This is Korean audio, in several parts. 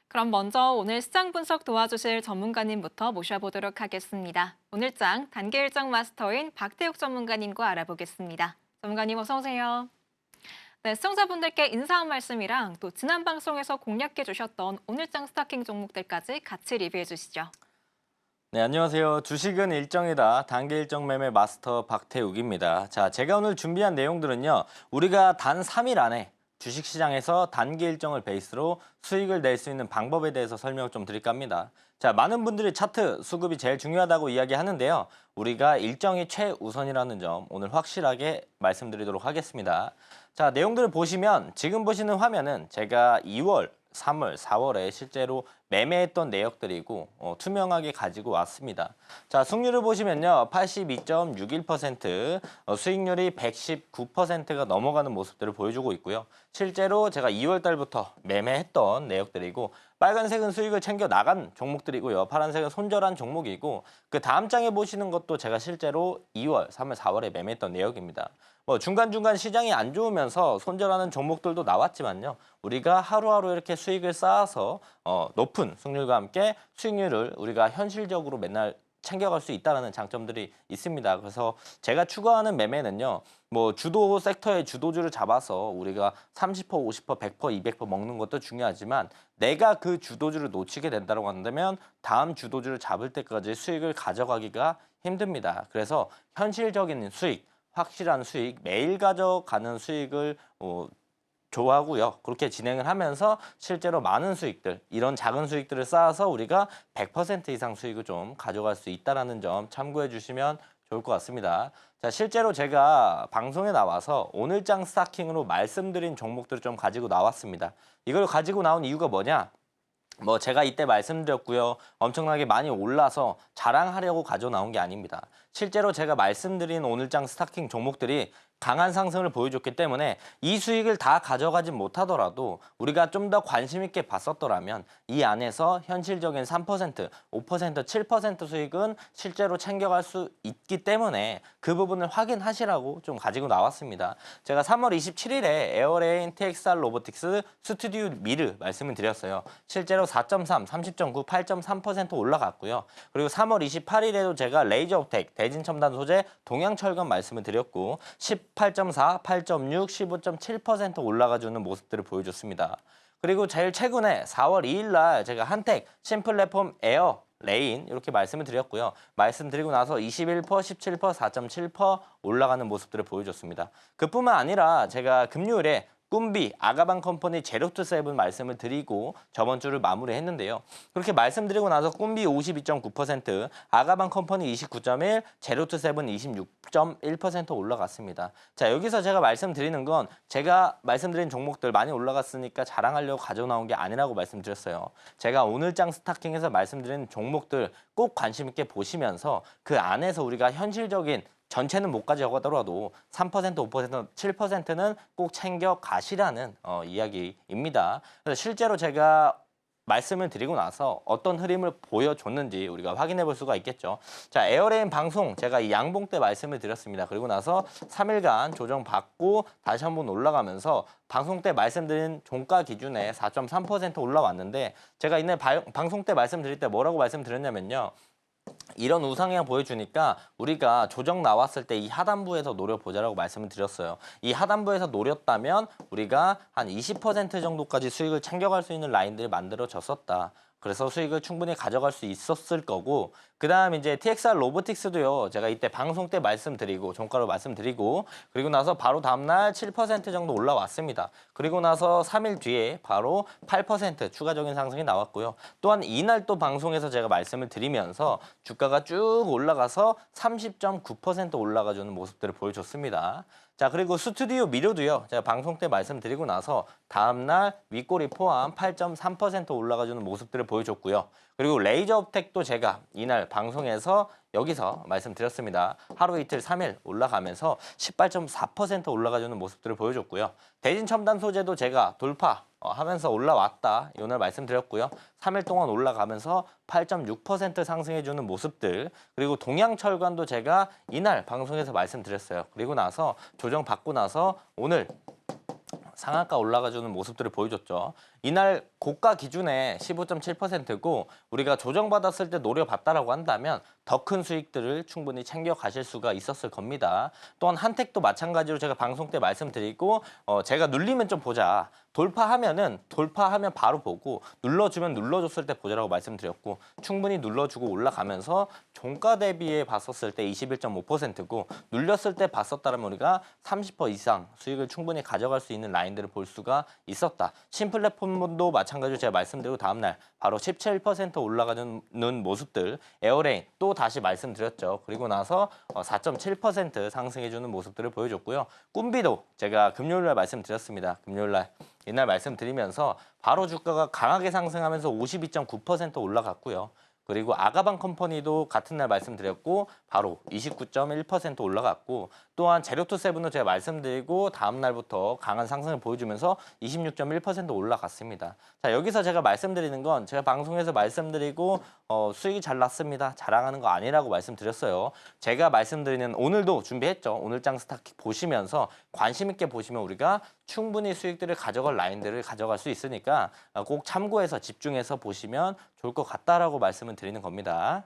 그럼 먼저 오늘 시장 분석 도와주실 전문가님부터 모셔보도록 하겠습니다. 오늘장 단기 일정 마스터인 박태욱 전문가님과 알아보겠습니다. 전문가님 어서 오세요. 네, 시청자분들께 인사 한 말씀이랑 또 지난 방송에서 공략해 주셨던 오늘장 스타킹 종목들까지 같이 리뷰해 주시죠. 네, 안녕하세요. 주식은 일정이다. 단기 일정 매매 마스터 박태욱입니다. 자, 제가 오늘 준비한 내용들은요. 우리가 단 3일 안에 주식시장에서 단기 일정을 베이스로 수익을 낼 수 있는 방법에 대해서 설명을 좀 드릴까 합니다. 자, 많은 분들이 차트, 수급이 제일 중요하다고 이야기하는데요. 우리가 일정이 최우선이라는 점 오늘 확실하게 말씀드리도록 하겠습니다. 자, 내용들을 보시면 지금 보시는 화면은 제가 2월 3월, 4월에 실제로 매매했던 내역들이고 투명하게 가지고 왔습니다. 자, 승률을 보시면요. 82.61%, 수익률이 119%가 넘어가는 모습들을 보여주고 있고요. 실제로 제가 2월 달부터 매매했던 내역들이고 빨간색은 수익을 챙겨 나간 종목들이고요. 파란색은 손절한 종목이고 그 다음 장에 보시는 것도 제가 실제로 2월, 3월, 4월에 매매했던 내역입니다. 뭐 중간중간 시장이 안 좋으면서 손절하는 종목들도 나왔지만요. 우리가 하루하루 이렇게 수익을 쌓아서 높은 승률과 함께 수익률을 우리가 현실적으로 맨날 챙겨갈 수 있다는 장점들이 있습니다. 그래서 제가 추구하는 매매는요. 뭐 주도 섹터의 주도주를 잡아서 우리가 30%, 50%, 100%, 200% 먹는 것도 중요하지만 내가 그 주도주를 놓치게 된다고 한다면 다음 주도주를 잡을 때까지 수익을 가져가기가 힘듭니다. 그래서 현실적인 수익, 확실한 수익, 매일 가져가는 수익을 좋아하고요. 그렇게 진행을 하면서 실제로 많은 수익들, 이런 작은 수익들을 쌓아서 우리가 100% 이상 수익을 좀 가져갈 수 있다는 점 참고해 주시면 좋을 것 같습니다. 자, 실제로 제가 방송에 나와서 오늘장 스타킹으로 말씀드린 종목들을 좀 가지고 나왔습니다. 이걸 가지고 나온 이유가 뭐냐? 뭐 제가 이때 말씀드렸고요. 엄청나게 많이 올라서 자랑하려고 가져 나온 게 아닙니다. 실제로 제가 말씀드린 오늘장 스타킹 종목들이 강한 상승을 보여줬기 때문에 이 수익을 다 가져가진 못하더라도 우리가 좀 더 관심 있게 봤었더라면 이 안에서 현실적인 3%, 5%, 7% 수익은 실제로 챙겨갈 수 있기 때문에 그 부분을 확인하시라고 좀 가지고 나왔습니다. 제가 3월 27일에 에어레인 TXR 로보틱스 스튜디오 미르 말씀을 드렸어요. 실제로 4.3, 30.9, 8.3% 올라갔고요. 그리고 3월 28일에도 제가 레이저업텍, 대진첨단 소재, 동양철강 말씀을 드렸고 18.4, 8.6, 15.7% 올라가주는 모습들을 보여줬습니다. 그리고 제일 최근에 4월 2일 날 제가 한택, 신플랫폼 에어, 레인 이렇게 말씀을 드렸고요. 말씀드리고 나서 21%, 17%, 4.7% 올라가는 모습들을 보여줬습니다. 그뿐만 아니라 제가 금요일에 꿈비, 아가방 컴퍼니 제로투세븐 말씀을 드리고 저번 주를 마무리했는데요. 그렇게 말씀드리고 나서 꿈비 52.9%, 아가방 컴퍼니 29.1, 제로투세븐 26.1% 올라갔습니다. 자, 여기서 제가 말씀드리는 건 제가 말씀드린 종목들 많이 올라갔으니까 자랑하려고 가져 나온 게 아니라고 말씀드렸어요. 제가 오늘장 스타킹에서 말씀드린 종목들 꼭 관심 있게 보시면서 그 안에서 우리가 현실적인 전체는 못 가져가더라도 3%, 5%, 7%는 꼭 챙겨 가시라는 이야기입니다. 그래서 실제로 제가 말씀을 드리고 나서 어떤 흐름을 보여줬는지 우리가 확인해 볼 수가 있겠죠. 자, 에어레인 방송 제가 이 양봉 때 말씀을 드렸습니다. 그리고 나서 3일간 조정받고 다시 한번 올라가면서 방송 때 말씀드린 종가 기준에 4.3% 올라왔는데 제가 이날 방송 때 말씀드릴 때 뭐라고 말씀드렸냐면요. 이런 우상향 보여주니까 우리가 조정 나왔을 때 이 하단부에서 노려보자라고 말씀을 드렸어요. 이 하단부에서 노렸다면 우리가 한 20% 정도까지 수익을 챙겨갈 수 있는 라인들이 만들어졌었다. 그래서 수익을 충분히 가져갈 수 있었을 거고 그 다음 이제 TXR 로보틱스도요. 제가 이때 방송 때 말씀드리고 종가로 말씀드리고 그리고 나서 바로 다음날 7% 정도 올라왔습니다. 그리고 나서 3일 뒤에 바로 8% 추가적인 상승이 나왔고요. 또한 이날 또 방송에서 제가 말씀을 드리면서 주가가 쭉 올라가서 30.9% 올라가주는 모습들을 보여줬습니다. 자, 그리고 스튜디오 미르도요. 제가 방송 때 말씀드리고 나서 다음날 윗꼬리 포함 8.3% 올라가주는 모습들을 보여줬고요. 그리고 레이저업텍도 제가 이날 방송에서 여기서 말씀드렸습니다. 하루 이틀 3일 올라가면서 18.4% 올라가주는 모습들을 보여줬고요. 대진첨단 소재도 제가 돌파 하면서 올라왔다. 오늘 말씀드렸고요. 3일 동안 올라가면서 8.6% 상승해주는 모습들 그리고 동양철관도 제가 이날 방송에서 말씀드렸어요. 그리고 나서 조정받고 나서 오늘 상한가 올라가주는 모습들을 보여줬죠. 이날 고가 기준에 15.7%고 우리가 조정받았을 때 노려봤다라고 한다면 더 큰 수익들을 충분히 챙겨 가실 수가 있었을 겁니다. 또한 한택도 마찬가지로 제가 방송 때 말씀드리고 제가 눌리면 좀 보자. 돌파하면 바로 보고 눌러주면 눌러줬을 때 보자라고 말씀드렸고 충분히 눌러주고 올라가면서 종가 대비에 봤었을 때 21.5%고 눌렸을 때 봤었다면 우리가 30% 이상 수익을 충분히 가져갈 수 있는 라인들을 볼 수가 있었다. 신플랫폼도 마찬가지로 제가 말씀드리고 다음날 바로 17% 올라가는 모습들 에어레인 또 다시 말씀드렸죠. 그리고 나서 4.7% 상승해주는 모습들을 보여줬고요. 꿈비도 제가 금요일날 말씀드렸습니다. 금요일날 이날 말씀드리면서 바로 주가가 강하게 상승하면서 52.9% 올라갔고요. 그리고 아가방 컴퍼니도 같은 날 말씀드렸고 바로 29.1% 올라갔고 또한 제로투세븐도 제가 말씀드리고 다음 날부터 강한 상승을 보여주면서 26.1% 올라갔습니다. 자, 여기서 제가 말씀드리는 건 제가 방송에서 말씀드리고 수익이 잘 났습니다. 자랑하는 거 아니라고 말씀드렸어요. 제가 말씀드리는 오늘도 준비했죠. 오늘장 스탁 보시면서 관심 있게 보시면 우리가 충분히 수익들을 가져갈 라인들을 가져갈 수 있으니까 꼭 참고해서 집중해서 보시면 좋을 것 같다라고 말씀을 드리는 겁니다.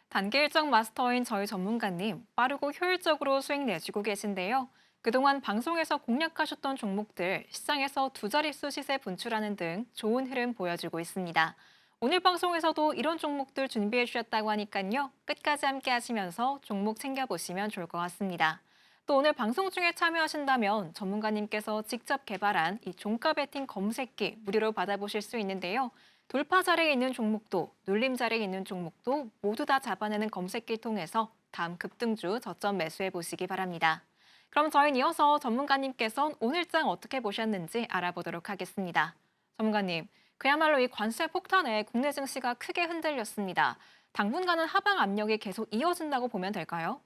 단기 일정 마스터인 저희 전문가님, 빠르고 효율적으로 수익 내주고 계신데요. 그동안 방송에서 공략하셨던 종목들, 시장에서 두 자릿수 시세 분출하는 등 좋은 흐름 보여주고 있습니다. 오늘 방송에서도 이런 종목들 준비해 주셨다고 하니까요. 끝까지 함께 하시면서 종목 챙겨보시면 좋을 것 같습니다. 또 오늘 방송 중에 참여하신다면 전문가님께서 직접 개발한 이 종가 베팅 검색기 무료로 받아보실 수 있는데요. 돌파 자리에 있는 종목도 눌림 자리에 있는 종목도 모두 다 잡아내는 검색기 통해서 다음 급등주 저점 매수해 보시기 바랍니다. 그럼 저희는 이어서 전문가님께서는 오늘장 어떻게 보셨는지 알아보도록 하겠습니다. 전문가님, 그야말로 이 관세 폭탄에 국내 증시가 크게 흔들렸습니다. 당분간은 하방 압력이 계속 이어진다고 보면 될까요?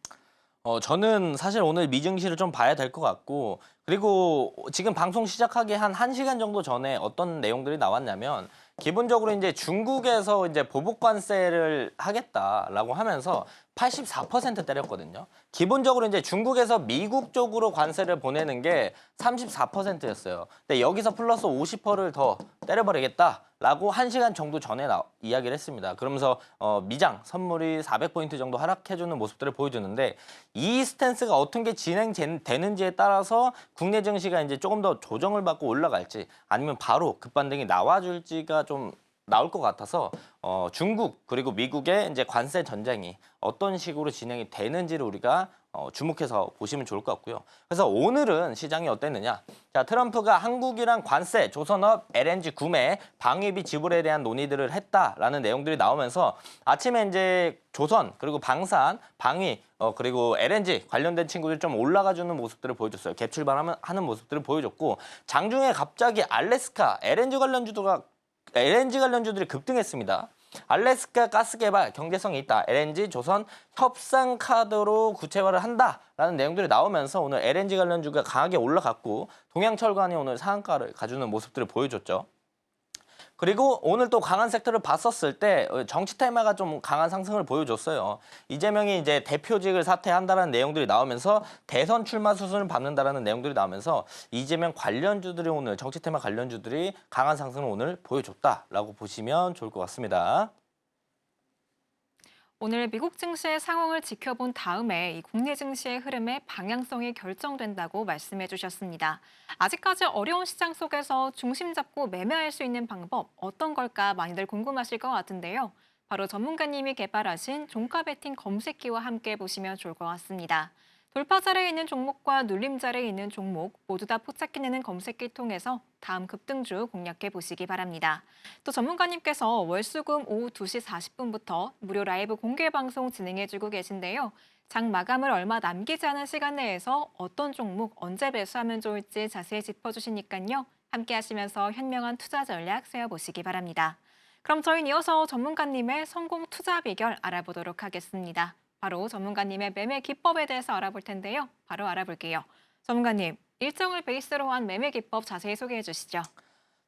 저는 사실 오늘 미증시를 좀 봐야 될 것 같고 그리고 지금 방송 시작하기 한 1시간 정도 전에 어떤 내용들이 나왔냐면 기본적으로 이제 중국에서 이제 보복 관세를 하겠다라고 하면서 84% 때렸거든요. 기본적으로 이제 중국에서 미국 쪽으로 관세를 보내는 게 34%였어요. 근데 여기서 플러스 50%를 더 때려버리겠다라고 1시간 정도 전에 이야기를 했습니다. 그러면서 미장 선물이 400포인트 정도 하락해주는 모습들을 보여주는데 이 스탠스가 어떤 게 진행되는지에 따라서 국내 증시가 이제 조금 더 조정을 받고 올라갈지 아니면 바로 급반등이 나와줄지가 좀 나올 것 같아서 중국 그리고 미국의 이제 관세 전쟁이 어떤 식으로 진행이 되는지를 우리가 주목해서 보시면 좋을 것 같고요. 그래서 오늘은 시장이 어땠느냐? 자, 트럼프가 한국이랑 관세, 조선업, LNG 구매, 방위비 지불에 대한 논의들을 했다라는 내용들이 나오면서 아침에 이제 조선 그리고 방산, 방위 그리고 LNG 관련된 친구들이 좀 올라가주는 모습들을 보여줬어요. 갭 출발하는 모습들을 보여줬고 장중에 갑자기 알래스카 LNG 관련주들이 급등했습니다. 알래스카 가스 개발 경제성이 있다. LNG 조선 협상 카드로 구체화를 한다라는 내용들이 나오면서 오늘 LNG 관련주가 강하게 올라갔고 동양철관이 오늘 상한가를 가주는 모습들을 보여줬죠. 그리고 오늘 또 강한 섹터를 봤었을 때 정치 테마가 좀 강한 상승을 보여줬어요. 이재명이 이제 대표직을 사퇴한다는 내용들이 나오면서 대선 출마 수순을 밟는다라는 내용들이 나오면서 이재명 관련주들이 오늘 정치 테마 관련주들이 강한 상승을 오늘 보여줬다라고 보시면 좋을 것 같습니다. 오늘 미국 증시의 상황을 지켜본 다음에 이 국내 증시의 흐름의 방향성이 결정된다고 말씀해 주셨습니다. 아직까지 어려운 시장 속에서 중심 잡고 매매할 수 있는 방법 어떤 걸까 많이들 궁금하실 것 같은데요. 바로 전문가님이 개발하신 종가 베팅 검색기와 함께 보시면 좋을 것 같습니다. 돌파 자리에 있는 종목과 눌림 자리에 있는 종목 모두 다 포착해내는 검색기 통해서 다음 급등주 공략해 보시기 바랍니다. 또 전문가님께서 월수금 오후 2시 40분부터 무료 라이브 공개 방송 진행해주고 계신데요. 장 마감을 얼마 남기지 않은 시간 내에서 어떤 종목 언제 매수하면 좋을지 자세히 짚어주시니까요. 함께 하시면서 현명한 투자 전략 세워보시기 바랍니다. 그럼 저희는 이어서 전문가님의 성공 투자 비결 알아보도록 하겠습니다. 바로 전문가님의 매매 기법에 대해서 알아볼 텐데요. 바로 알아볼게요. 전문가님, 일정을 베이스로 한 매매 기법 자세히 소개해 주시죠.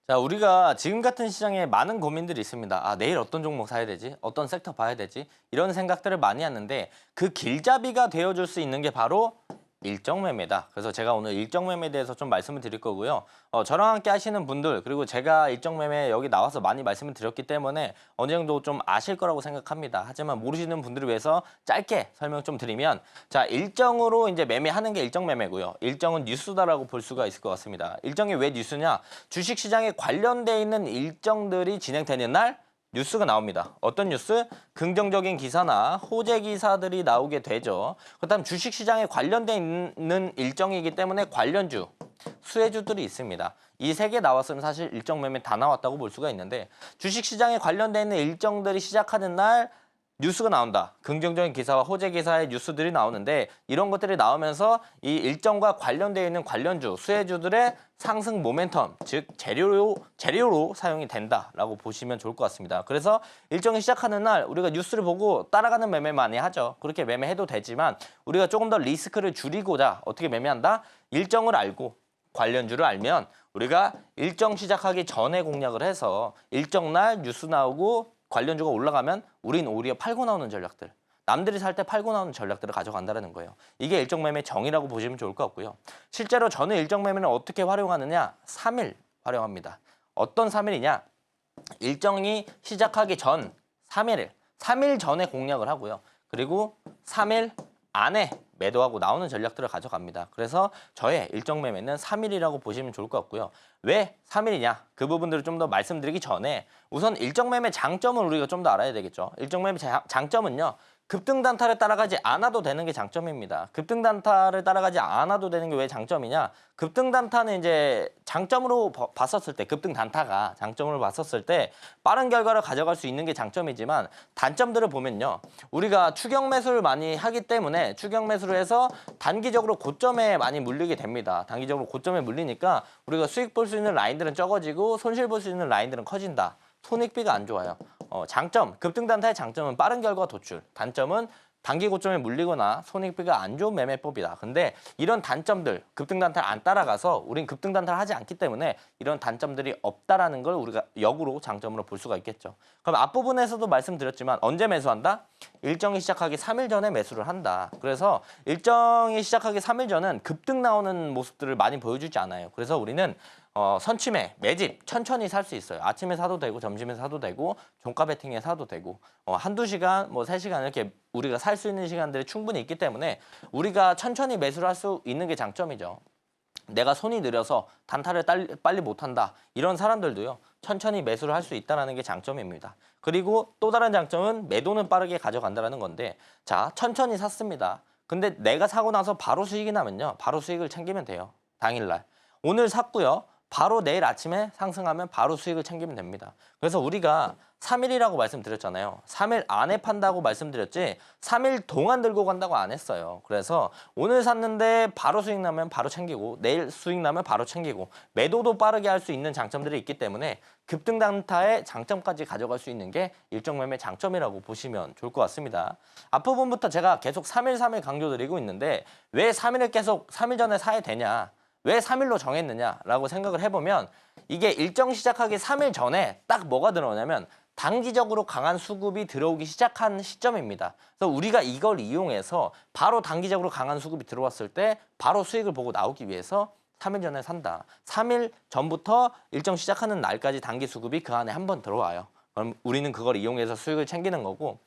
자, 우리가 지금 같은 시장에 많은 고민들이 있습니다. 아, 내일 어떤 종목 사야 되지? 어떤 섹터 봐야 되지? 이런 생각들을 많이 하는데 그 길잡이가 되어줄 수 있는 게 바로 일정 매매다. 그래서 제가 오늘 일정 매매에 대해서 좀 말씀을 드릴 거고요. 저랑 함께 하시는 분들 그리고 제가 일정 매매 여기 나와서 많이 말씀을 드렸기 때문에 어느 정도 좀 아실 거라고 생각합니다. 하지만 모르시는 분들을 위해서 짧게 설명 좀 드리면 자, 일정으로 이제 매매하는 게 일정 매매고요. 일정은 뉴스다라고 볼 수가 있을 것 같습니다. 일정이 왜 뉴스냐? 주식 시장에 관련돼 있는 일정들이 진행되는 날 뉴스가 나옵니다. 어떤 뉴스? 긍정적인 기사나 호재 기사들이 나오게 되죠. 그다음 주식시장에 관련돼 있는 일정이기 때문에 관련주, 수혜주들이 있습니다. 이 세 개 나왔으면 사실 일정 매매 다 나왔다고 볼 수가 있는데 주식시장에 관련돼 있는 일정들이 시작하는 날 뉴스가 나온다. 긍정적인 기사와 호재 기사의 뉴스들이 나오는데 이런 것들이 나오면서 이 일정과 관련되어 있는 관련주, 수혜주들의 상승 모멘텀, 즉 재료로 사용이 된다라고 보시면 좋을 것 같습니다. 그래서 일정이 시작하는 날 우리가 뉴스를 보고 따라가는 매매 많이 하죠. 그렇게 매매해도 되지만 우리가 조금 더 리스크를 줄이고자 어떻게 매매한다? 일정을 알고 관련주를 알면 우리가 일정 시작하기 전에 공략을 해서 일정 날 뉴스 나오고 관련주가 올라가면 우린 오히려 팔고 나오는 전략들, 남들이 살 때 팔고 나오는 전략들을 가져간다는 거예요. 이게 일정 매매 정의라고 보시면 좋을 것 같고요. 실제로 저는 일정 매매는 어떻게 활용하느냐? 3일 활용합니다. 어떤 3일이냐? 일정이 시작하기 전 3일 전에 공략을 하고요. 그리고 3일 안에 매도하고 나오는 전략들을 가져갑니다. 그래서 저의 일정 매매는 3일이라고 보시면 좋을 것 같고요. 왜 3일이냐? 그 부분들을 좀 더 말씀드리기 전에 우선 일정 매매 장점을 우리가 좀 더 알아야 되겠죠. 일정 매매 장점은요. 급등 단타를 따라가지 않아도 되는 게 장점입니다. 급등 단타를 따라가지 않아도 되는 게 왜 장점이냐? 급등 단타는 이제 장점으로 봤었을 때, 급등 단타가 장점으로 봤었을 때 빠른 결과를 가져갈 수 있는 게 장점이지만 단점들을 보면요. 우리가 추격 매수를 많이 하기 때문에 추격 매수를 해서 단기적으로 고점에 많이 물리게 됩니다. 단기적으로 고점에 물리니까 우리가 수익 볼 수 있는 라인들은 적어지고 손실 볼 수 있는 라인들은 커진다. 손익비가 안 좋아요. 장점, 급등 단타의 장점은 빠른 결과 도출. 단점은 단기 고점에 물리거나 손익비가 안 좋은 매매법이다. 근데 이런 단점들, 급등 단타를 안 따라가서 우린 급등 단타를 하지 않기 때문에 이런 단점들이 없다라는 걸 우리가 역으로 장점으로 볼 수가 있겠죠. 그럼 앞부분에서도 말씀드렸지만 언제 매수한다? 일정이 시작하기 3일 전에 매수를 한다. 그래서 일정이 시작하기 3일 전은 급등 나오는 모습들을 많이 보여주지 않아요. 그래서 우리는 선취매, 매집 천천히 살 수 있어요. 아침에 사도 되고 점심에 사도 되고 종가 베팅에 사도 되고 한두 시간, 뭐 3시간 이렇게 우리가 살 수 있는 시간들이 충분히 있기 때문에 우리가 천천히 매수를 할 수 있는 게 장점이죠. 내가 손이 느려서 단타를 빨리 못한다. 이런 사람들도요. 천천히 매수를 할 수 있다는 게 장점입니다. 그리고 또 다른 장점은 매도는 빠르게 가져간다는 건데 자, 천천히 샀습니다. 근데 내가 사고 나서 바로 수익이 나면요. 바로 수익을 챙기면 돼요. 당일날. 오늘 샀고요. 바로 내일 아침에 상승하면 바로 수익을 챙기면 됩니다. 그래서 우리가 3일이라고 말씀드렸잖아요. 3일 안에 판다고 말씀드렸지 3일 동안 들고 간다고 안 했어요. 그래서 오늘 샀는데 바로 수익 나면 바로 챙기고 내일 수익 나면 바로 챙기고 매도도 빠르게 할 수 있는 장점들이 있기 때문에 급등 단타의 장점까지 가져갈 수 있는 게 일정 매매 장점이라고 보시면 좋을 것 같습니다. 앞부분부터 제가 계속 3일 강조드리고 있는데 왜 3일을 계속 3일 전에 사야 되냐? 왜 3일로 정했느냐라고 생각을 해보면 이게 일정 시작하기 3일 전에 딱 뭐가 들어오냐면 단기적으로 강한 수급이 들어오기 시작한 시점입니다. 그래서 우리가 이걸 이용해서 바로 단기적으로 강한 수급이 들어왔을 때 바로 수익을 보고 나오기 위해서 3일 전에 산다. 3일 전부터 일정 시작하는 날까지 단기 수급이 그 안에 한번 들어와요. 그럼 우리는 그걸 이용해서 수익을 챙기는 거고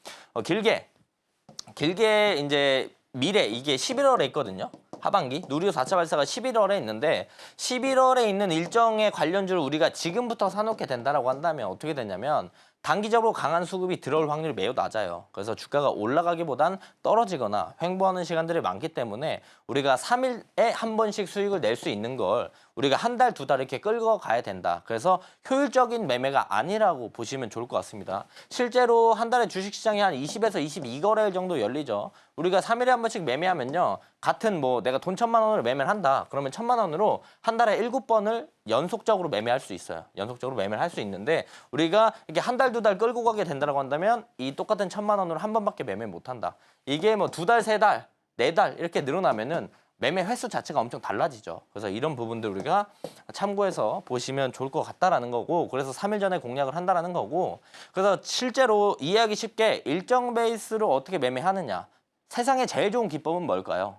길게 이제 미래 이게 11월에 있거든요. 하반기 누리호 4차 발사가 11월에 있는데 11월에 있는 일정의 관련주를 우리가 지금부터 사놓게 된다라고 한다면 어떻게 되냐면 단기적으로 강한 수급이 들어올 확률이 매우 낮아요. 그래서 주가가 올라가기보단 떨어지거나 횡보하는 시간들이 많기 때문에 우리가 3일에 한 번씩 수익을 낼 수 있는 걸 우리가 한 달, 두 달 이렇게 끌고 가야 된다. 그래서 효율적인 매매가 아니라고 보시면 좋을 것 같습니다. 실제로 한 달에 주식시장이 한 20에서 22거래일 정도 열리죠. 우리가 3일에 한 번씩 매매하면요. 같은 뭐 내가 돈 1,000만 원을 매매를 한다. 그러면 1,000만 원으로 한 달에 7번을 연속적으로 매매할 수 있어요. 연속적으로 매매를 할 수 있는데 우리가 이렇게 한 달, 두 달 끌고 가게 된다고 한다면 이 똑같은 1,000만 원으로 한 번밖에 매매 못 한다. 이게 뭐 2달, 3달, 4달 이렇게 늘어나면은 매매 횟수 자체가 엄청 달라지죠. 그래서 이런 부분들 우리가 참고해서 보시면 좋을 것 같다라는 거고 그래서 3일 전에 공략을 한다라는 거고 그래서 실제로 이해하기 쉽게 일정 베이스로 어떻게 매매하느냐 세상에 제일 좋은 기법은 뭘까요?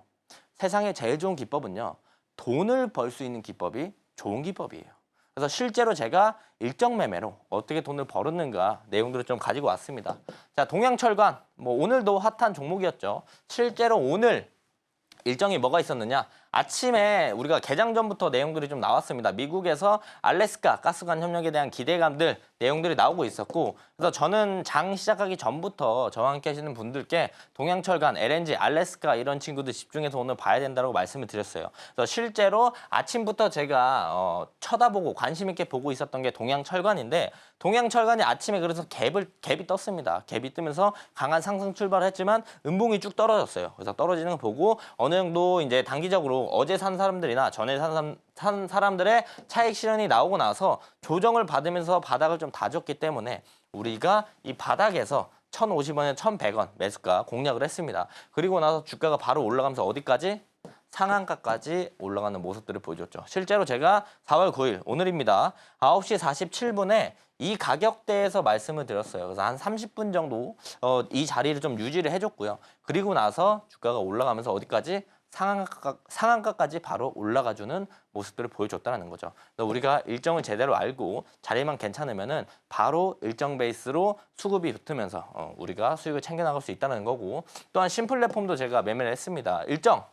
세상에 제일 좋은 기법은요. 돈을 벌 수 있는 기법이 좋은 기법이에요. 그래서 실제로 제가 일정 매매로 어떻게 돈을 벌었는가 내용들을 좀 가지고 왔습니다. 자, 동양철관, 뭐 오늘도 핫한 종목이었죠. 실제로 오늘 일정이 뭐가 있었느냐? 아침에 우리가 개장 전부터 내용들이 좀 나왔습니다. 미국에서 알래스카 가스관 협력에 대한 기대감들 내용들이 나오고 있었고, 그래서 저는 장 시작하기 전부터 저와 함께 하시는 분들께 동양철관, LNG, 알래스카 이런 친구들 집중해서 오늘 봐야 된다고 말씀을 드렸어요. 그래서 실제로 아침부터 제가 쳐다보고 관심 있게 보고 있었던 게 동양철관인데, 동양철관이 아침에 그래서 갭이 떴습니다. 갭이 뜨면서 강한 상승 출발을 했지만 음봉이 쭉 떨어졌어요. 그래서 떨어지는 거 보고 어느 정도 이제 단기적으로 어제 산 사람들이나 전에 산 사람들의 차익 실현이 나오고 나서 조정을 받으면서 바닥을 좀 다졌기 때문에 우리가 이 바닥에서 1,050원에 1,100원 매수가 공략을 했습니다. 그리고 나서 주가가 바로 올라가면서 어디까지? 상한가까지 올라가는 모습들을 보여줬죠. 실제로 제가 4월 9일 오늘입니다. 9시 47분에 이 가격대에서 말씀을 드렸어요. 그래서 한 30분 정도 이 자리를 좀 유지를 해줬고요. 그리고 나서 주가가 올라가면서 어디까지? 상한가까지 바로 올라가주는 모습들을 보여줬다는 거죠. 그래서 우리가 일정을 제대로 알고 자리만 괜찮으면은 바로 일정 베이스로 수급이 붙으면서 우리가 수익을 챙겨나갈 수 있다는 거고, 또한 신플랫폼도 제가 매매를 했습니다. 일정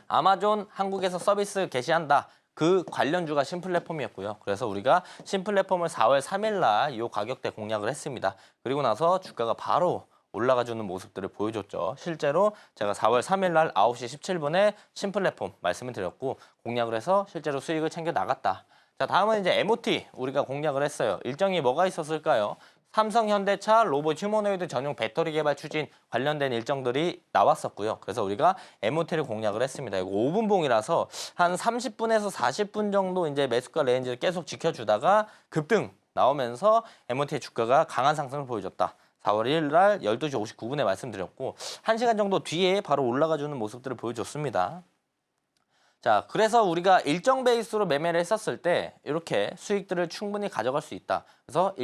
아마존 한국에서 서비스 개시한다. 그 관련주가 신플랫폼이었고요. 그래서 우리가 신플랫폼을 4월 3일 날 이 가격대 공략을 했습니다. 그리고 나서 주가가 바로 올라가주는 모습들을 보여줬죠. 실제로 제가 4월 3일 날 9시 17분에 신플랫폼 말씀을 드렸고 공략을 해서 실제로 수익을 챙겨 나갔다. 자, 다음은 이제 MOT 우리가 공략을 했어요. 일정이 뭐가 있었을까요? 삼성, 현대차, 로봇, 휴머노이드 전용 배터리 개발 추진 관련된 일정들이 나왔었고요. 그래서 우리가 MOT를 공략을 했습니다. 이거 5분봉이라서 한 30분에서 40분 정도 이제 매수가 레인지를 계속 지켜주다가 급등 나오면서 MOT의 주가가 강한 상승을 보여줬다. 4월 1일 날 12시 59분에 말씀드렸고 1시간 정도 뒤에 바로 올라가주는 모습들을 보여줬습니다. 자, 그래서 우리가 일정 베이스로 매매를 했었을 때 이렇게 수익들을 충분히 가져갈 수 있다. 그래서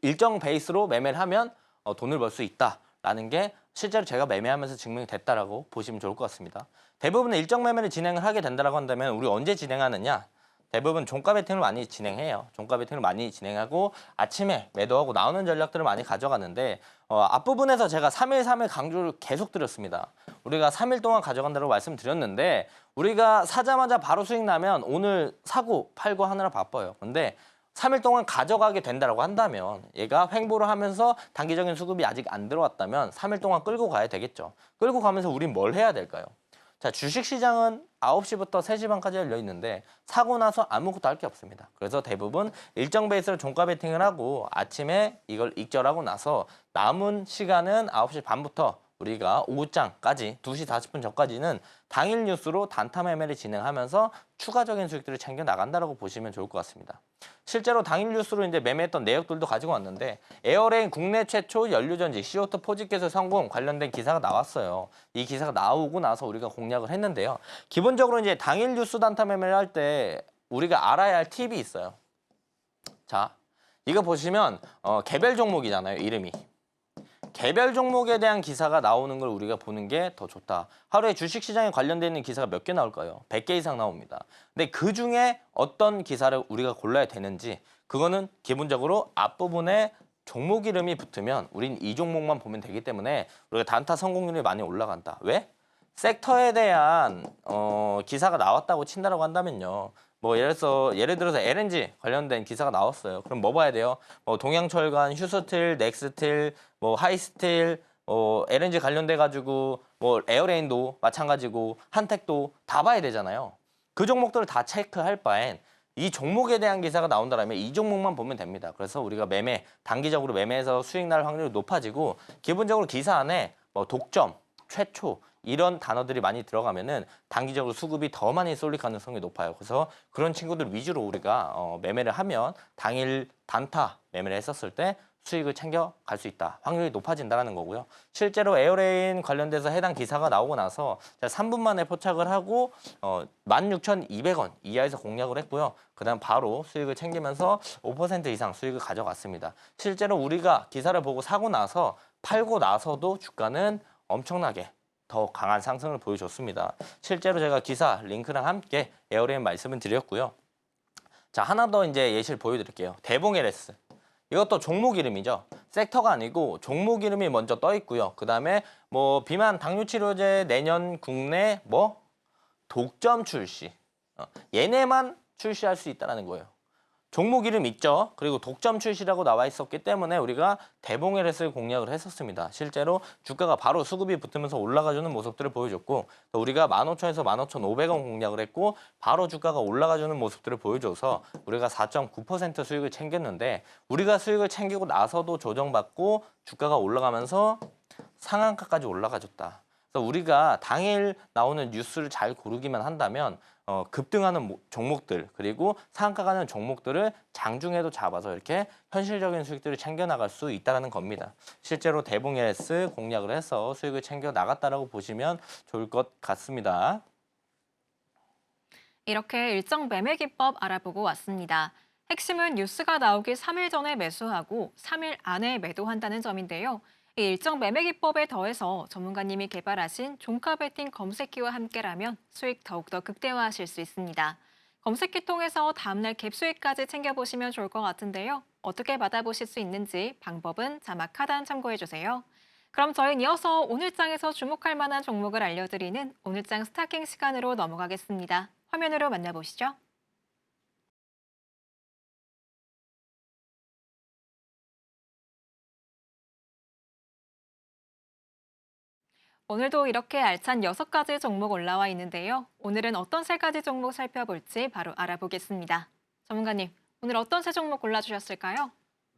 일정 베이스로 매매를 하면 돈을 벌 수 있다라는 게 실제로 제가 매매하면서 증명이 됐다라고 보시면 좋을 것 같습니다. 대부분의 일정 매매를 진행을 하게 된다라고 한다면 우리 언제 진행하느냐? 대부분 종가 베팅을 많이 진행해요. 종가 베팅을 많이 진행하고 아침에 매도하고 나오는 전략들을 많이 가져가는데 앞부분에서 제가 3일 3일 강조를 계속 드렸습니다. 우리가 3일 동안 가져간다고 말씀드렸는데 우리가 사자마자 바로 수익 나면 오늘 사고 팔고 하느라 바빠요. 근데 3일 동안 가져가게 된다고 한다면 얘가 횡보를 하면서 단기적인 수급이 아직 안 들어왔다면 3일 동안 끌고 가야 되겠죠. 끌고 가면서 우린 뭘 해야 될까요? 자, 주식시장은 9시부터 3시 반까지 열려 있는데 사고 나서 아무것도 할 게 없습니다. 그래서 대부분 일정 베이스로 종가 베팅을 하고 아침에 이걸 익절하고 나서 남은 시간은 9시 반부터 우리가 오후장까지 2시 40분 전까지는 당일 뉴스로 단타 매매를 진행하면서 추가적인 수익들을 챙겨 나간다라고 보시면 좋을 것 같습니다. 실제로 당일 뉴스로 이제 매매했던 내역들도 가지고 왔는데 에어레인 국내 최초 연료전지 CO2 포집 개설 성공 관련된 기사가 나왔어요. 이 기사가 나오고 나서 우리가 공략을 했는데요. 기본적으로 이제 당일 뉴스 단타 매매를 할 때 우리가 알아야 할 팁이 있어요. 자, 이거 보시면 개별 종목이잖아요, 이름이. 개별 종목에 대한 기사가 나오는 걸 우리가 보는 게 더 좋다. 하루에 주식시장에 관련되어 있는 기사가 몇 개 나올까요? 100개 이상 나옵니다. 근데 그중에 어떤 기사를 우리가 골라야 되는지 그거는 기본적으로 앞부분에 종목 이름이 붙으면 우린 이 종목만 보면 되기 때문에 우리가 단타 성공률이 많이 올라간다. 왜? 섹터에 대한 기사가 나왔다고 친다라고 한다면요. 뭐 예를 들어서 LNG 관련된 기사가 나왔어요. 그럼 뭐 봐야 돼요? 뭐 동양철관, 휴스틸, 넥스틸, 뭐 하이스틸, LNG 관련돼 가지고 뭐 에어레인도 마찬가지고 한택도 다 봐야 되잖아요. 그 종목들을 다 체크할 바엔 이 종목에 대한 기사가 나온다면 이 종목만 보면 됩니다. 그래서 우리가 단기적으로 매매해서 수익 날 확률이 높아지고 기본적으로 기사 안에 뭐 독점, 최초 이런 단어들이 많이 들어가면은 단기적으로 수급이 더 많이 쏠릴 가능성이 높아요. 그래서 그런 친구들 위주로 우리가 매매를 하면 당일 단타 매매를 했었을 때 수익을 챙겨 갈 수 있다. 확률이 높아진다는 거고요. 실제로 에어레인 관련돼서 해당 기사가 나오고 나서 3분 만에 포착을 하고 16,200원 이하에서 공략을 했고요. 그다음 바로 수익을 챙기면서 5% 이상 수익을 가져갔습니다. 실제로 우리가 기사를 보고 사고 나서 팔고 나서도 주가는 엄청나게 더 강한 상승을 보여줬습니다. 실제로 제가 기사 링크랑 함께 에어리언 말씀을 드렸고요. 자, 하나 더 이제 예시를 보여드릴게요. 대봉 LS. 이것도 종목 이름이죠. 섹터가 아니고 종목 이름이 먼저 떠 있고요. 그 다음에 뭐 비만 당뇨 치료제 내년 국내 뭐 독점 출시. 얘네만 출시할 수 있다는 거예요. 종목 이름 있죠. 그리고 독점 출시라고 나와 있었기 때문에 우리가 대봉 LS를 공략을 했었습니다. 실제로 주가가 바로 수급이 붙으면서 올라가주는 모습들을 보여줬고 또 우리가 15,000에서 15,500원 공략을 했고 바로 주가가 올라가주는 모습들을 보여줘서 우리가 4.9% 수익을 챙겼는데 우리가 수익을 챙기고 나서도 조정받고 주가가 올라가면서 상한가까지 올라가줬다. 그래서 우리가 당일 나오는 뉴스를 잘 고르기만 한다면 급등하는 종목들 그리고 상한가 가는 종목들을 장중에도 잡아서 이렇게 현실적인 수익들을 챙겨나갈 수 있다는 겁니다. 실제로 대봉 LS 공략을 해서 수익을 챙겨 나갔다라고 보시면 좋을 것 같습니다. 이렇게 일정 매매 기법 알아보고 왔습니다. 핵심은 뉴스가 나오기 3일 전에 매수하고 3일 안에 매도한다는 점인데요. 이 일정 매매 기법에 더해서 전문가님이 개발하신 종가 베팅 검색기와 함께라면 수익 더욱더 극대화하실 수 있습니다. 검색기 통해서 다음날 갭 수익까지 챙겨보시면 좋을 것 같은데요. 어떻게 받아보실 수 있는지 방법은 자막 하단 참고해주세요. 그럼 저희는 이어서 오늘장에서 주목할 만한 종목을 알려드리는 오늘장 스타킹 시간으로 넘어가겠습니다. 화면으로 만나보시죠. 오늘도 이렇게 알찬 6가지 종목 올라와 있는데요. 오늘은 어떤 3가지 종목 살펴볼지 바로 알아보겠습니다. 전문가님, 오늘 어떤 세 종목 골라주셨을까요?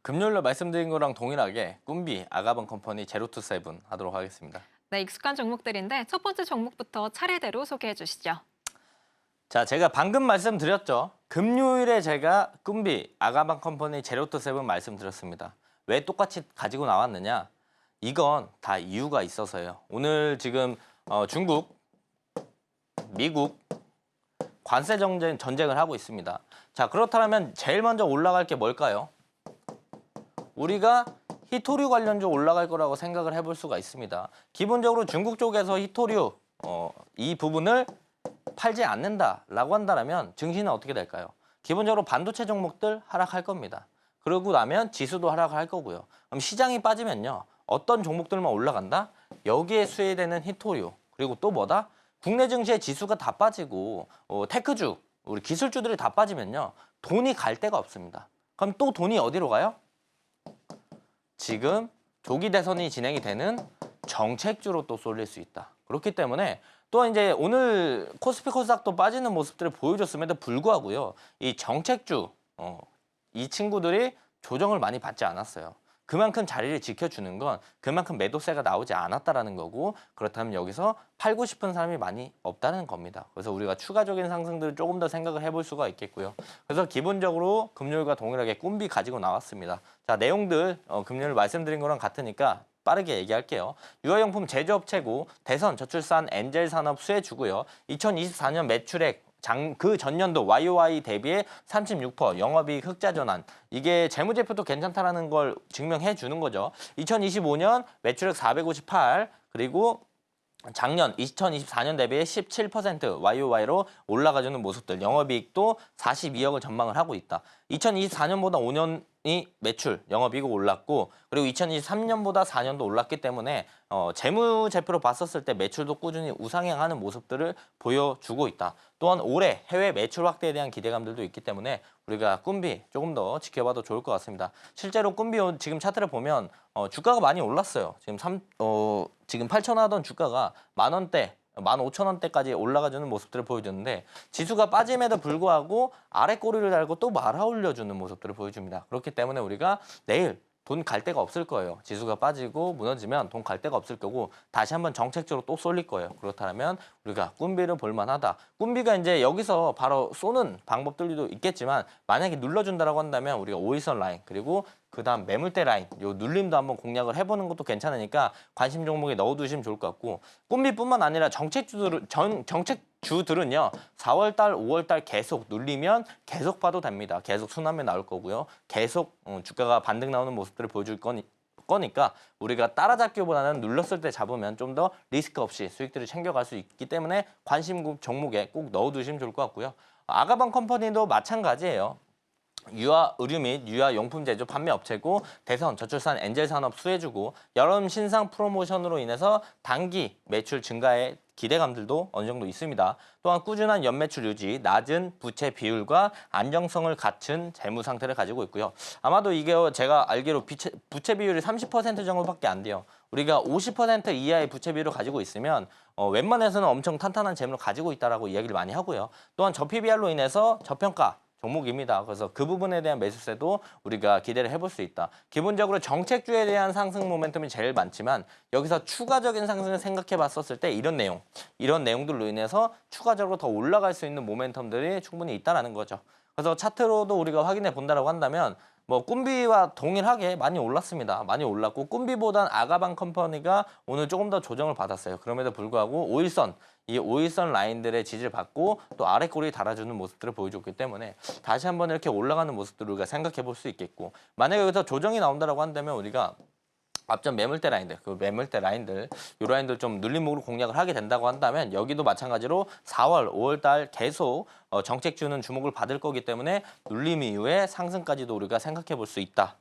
금요일로 말씀드린 거랑 동일하게 꿈비, 아가번 컴퍼니, 제로투세븐 하도록 하겠습니다. 네, 익숙한 종목들인데 첫 번째 종목부터 차례대로 소개해 주시죠. 자, 제가 방금 말씀드렸죠. 금요일에 제가 꿈비, 아가방 컴퍼니, 제로투세븐 말씀드렸습니다. 왜 똑같이 가지고 나왔느냐? 이건 다 이유가 있어서요. 오늘 지금 중국, 미국 관세 전쟁을 하고 있습니다. 자, 그렇다면 제일 먼저 올라갈 게 뭘까요? 우리가 히토류 관련주 올라갈 거라고 생각을 해볼 수가 있습니다. 기본적으로 중국 쪽에서 히토류 이 부분을 팔지 않는다라고 한다면 증시는 어떻게 될까요? 기본적으로 반도체 종목들 하락할 겁니다. 그러고 나면 지수도 하락할 거고요. 그럼 시장이 빠지면요. 어떤 종목들만 올라간다? 여기에 수혜되는 히토류 그리고 또 뭐다? 국내 증시의 지수가 다 빠지고 테크주, 우리 기술주들이 다 빠지면요. 돈이 갈 데가 없습니다. 그럼 또 돈이 어디로 가요? 지금 조기 대선이 진행이 되는 정책주로 또 쏠릴 수 있다. 그렇기 때문에 또 이제 오늘 코스피 코스닥도 빠지는 모습들을 보여줬음에도 불구하고요. 이 정책주, 이 친구들이 조정을 많이 받지 않았어요. 그만큼 자리를 지켜주는 건 그만큼 매도세가 나오지 않았다라는 거고 그렇다면 여기서 팔고 싶은 사람이 많이 없다는 겁니다. 그래서 우리가 추가적인 상승들을 조금 더 생각을 해볼 수가 있겠고요. 그래서 기본적으로 금요일과 동일하게 꿈비 가지고 나왔습니다. 자, 내용들 금요일 말씀드린 거랑 같으니까 빠르게 얘기할게요. 유아용품 제조업체고 대선, 저출산, 엔젤 산업 수혜주고요. 2024년 매출액 그 전년도 YOY 대비해 36% 영업이익 흑자 전환. 이게 재무제표도 괜찮다라는 걸 증명해 주는 거죠. 2025년 매출액 458 그리고 작년 2024년 대비해 17% YOY로 올라가주는 모습들. 영업이익도 42억을 전망을 하고 있다. 2024년보다 5년이 매출, 영업이익이 올랐고 그리고 2023년보다 4년도 올랐기 때문에 재무제표로 봤었을 때 매출도 꾸준히 우상향하는 모습들을 보여주고 있다. 또한 올해 해외 매출 확대에 대한 기대감들도 있기 때문에 우리가 꿈비 조금 더 지켜봐도 좋을 것 같습니다. 실제로 꿈비 지금 차트를 보면 주가가 많이 올랐어요. 지금 8,000원 하던 주가가 10,000원대, 15,000원대까지 올라가주는 모습들을 보여주는데 지수가 빠짐에도 불구하고 아래 꼬리를 달고 또 말아 올려주는 모습들을 보여줍니다. 그렇기 때문에 우리가 내일 돈 갈 데가 없을 거예요. 지수가 빠지고 무너지면 돈 갈 데가 없을 거고 다시 한번 정책적으로 또 쏠릴 거예요. 그렇다면 우리가 꿈비를 볼만하다. 꿈비가 이제 여기서 바로 쏘는 방법들도 있겠지만 만약에 눌러준다라고 한다면 우리가 5일선 라인 그리고 그다음 매물대 라인 요 눌림도 한번 공략을 해보는 것도 괜찮으니까 관심 종목에 넣어두시면 좋을 것 같고 꿈비뿐만 아니라 정책주들은요 4월달, 5월달 계속 눌리면 계속 봐도 됩니다. 계속 순환매 나올 거고요. 계속 주가가 반등 나오는 모습들을 보여줄 거니까 우리가 따라잡기보다는 눌렀을 때 잡으면 좀 더 리스크 없이 수익들을 챙겨갈 수 있기 때문에 관심 종목에 꼭 넣어두시면 좋을 것 같고요. 아가방 컴퍼니도 마찬가지예요. 유아 의류 및 유아 용품 제조 판매 업체고 대선 저출산 엔젤 산업 수혜주고 여름 신상 프로모션으로 인해서 단기 매출 증가에 기대감들도 어느 정도 있습니다. 또한 꾸준한 연매출 유지, 낮은 부채 비율과 안정성을 갖춘 재무 상태를 가지고 있고요. 아마도 이게 제가 알기로 부채 비율이 30% 정도밖에 안 돼요. 우리가 50% 이하의 부채 비율을 가지고 있으면 웬만해서는 엄청 탄탄한 재무를 가지고 있다라고 이야기를 많이 하고요. 또한 저PBR로 인해서 저평가 종목입니다. 그래서 그 부분에 대한 매수세도 우리가 기대를 해볼 수 있다. 기본적으로 정책주에 대한 상승 모멘텀이 제일 많지만 여기서 추가적인 상승을 생각해 봤었을 때 이런 내용들로 인해서 추가적으로 더 올라갈 수 있는 모멘텀들이 충분히 있다라는 거죠. 그래서 차트로도 우리가 확인해 본다라고 한다면 뭐 꿈비와 동일하게 많이 올랐습니다. 많이 올랐고 꿈비보단 아가방 컴퍼니가 오늘 조금 더 조정을 받았어요. 그럼에도 불구하고 5일선, 이 5일선 라인들의 지지를 받고 또 아래 꼬리 달아주는 모습들을 보여줬기 때문에 다시 한번 이렇게 올라가는 모습들을 우리가 생각해 볼 수 있겠고 만약에 여기서 조정이 나온다라고 한다면 우리가 앞전 매물대 라인들, 이 라인들 좀 눌림목으로 공략을 하게 된다고 한다면 여기도 마찬가지로 4월, 5월 달 계속 정책주는 주목을 받을 거기 때문에 눌림 이후에 상승까지도 우리가 생각해 볼 수 있다.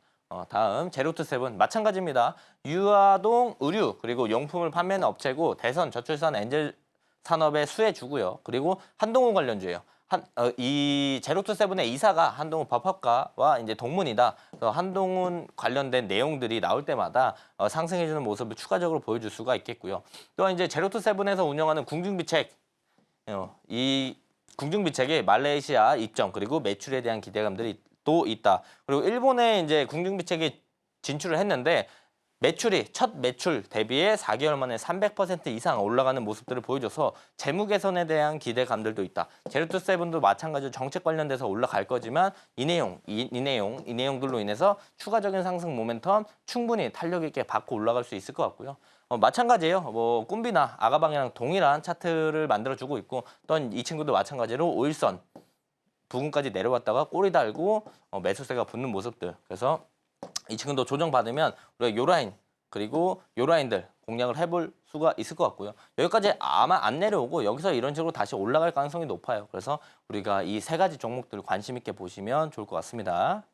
다음 제로투세븐 마찬가지입니다. 유아동 의류 그리고 용품을 판매하는 업체고 대선 저출산 엔젤 산업의 수혜주고요. 그리고 한동훈 관련주예요. 이 제로투세븐의 이사가 한동훈 법학과와 이제 동문이다. 그래서 한동훈 관련된 내용들이 나올 때마다 상승해주는 모습을 추가적으로 보여줄 수가 있겠고요. 또한 이제 제로투세븐에서 운영하는 궁중비책, 이 궁중비책의 말레이시아 입점 그리고 매출에 대한 기대감들이 또 있다. 그리고 일본에 이제 궁중비책이 진출을 했는데 첫 매출 대비해 4개월 만에 300% 이상 올라가는 모습들을 보여줘서 재무 개선에 대한 기대감들도 있다. 제로투세븐도 마찬가지로 정책 관련돼서 올라갈 거지만 이 내용들로 인해서 추가적인 상승 모멘텀 충분히 탄력 있게 받고 올라갈 수 있을 것 같고요. 마찬가지예요. 뭐 꿈비나 아가방이랑 동일한 차트를 만들어주고 있고 또한 이 친구도 마찬가지로 5일선 부근까지 내려왔다가 꼬리 달고 매수세가 붙는 모습들. 그래서 이 친구도 조정받으면 우리가 요 라인 그리고 요 라인들 공략을 해볼 수가 있을 것 같고요. 여기까지 아마 안 내려오고 여기서 이런 식으로 다시 올라갈 가능성이 높아요. 그래서 우리가 이 세 가지 종목들 관심 있게 보시면 좋을 것 같습니다.